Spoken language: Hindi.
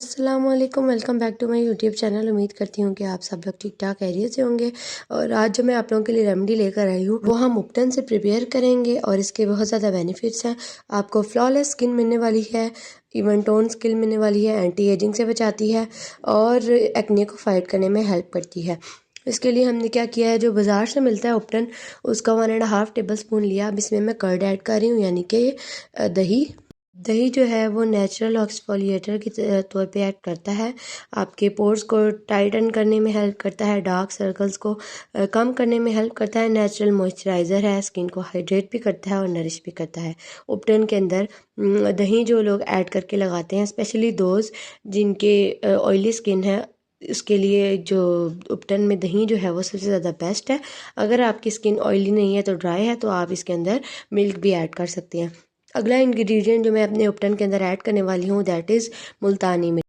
अस्सलामुअलैकुम, welcome back to my YouTube channel. उम्मीद करती हूँ कि आप सब लोग ठीक ठाक खैरियत से होंगे। और आज जो मैं आप लोगों के लिए रेमेडी लेकर आई हूँ वो हम उपटन से प्रिपेयर करेंगे और इसके बहुत ज़्यादा बेनिफिट्स हैं। आपको फ्लॉलेस स्किन मिलने वाली है, इवन टोन स्किन मिलने वाली है, एंटी एजिंग से बचाती है और एक्ने को फाइट करने में हेल्प करती है। इसके लिए हमने क्या किया है, जो बाज़ार से मिलता है उपटन उसका 1.5 टेबल स्पून लिया। अब इसमें मैं कर्ड ऐड कर रही हूँ, यानी कि दही। दही जो है वो नेचुरल एक्सफोलिएटर के तौर पे एक्ट करता है। आपके पोर्स को टाइटन करने में हेल्प करता है, डार्क सर्कल्स को कम करने में हेल्प करता है। नेचुरल मॉइस्चराइज़र है, स्किन को हाइड्रेट भी करता है और नरिश भी करता है। उपटन के अंदर दही जो लोग ऐड करके लगाते हैं, स्पेशली दोज जिनके ऑयली स्किन है, उसके लिए जो उपटन में दही जो है वो सबसे ज़्यादा बेस्ट है। अगर आपकी स्किन ऑयली नहीं है तो ड्राई है तो आप इसके अंदर मिल्क भी ऐड कर सकते हैं। अगला इंग्रेडिएंट जो मैं अपने उपटन के अंदर ऐड करने वाली हूँ दैट इज़ मुल्तानी मिट्टी।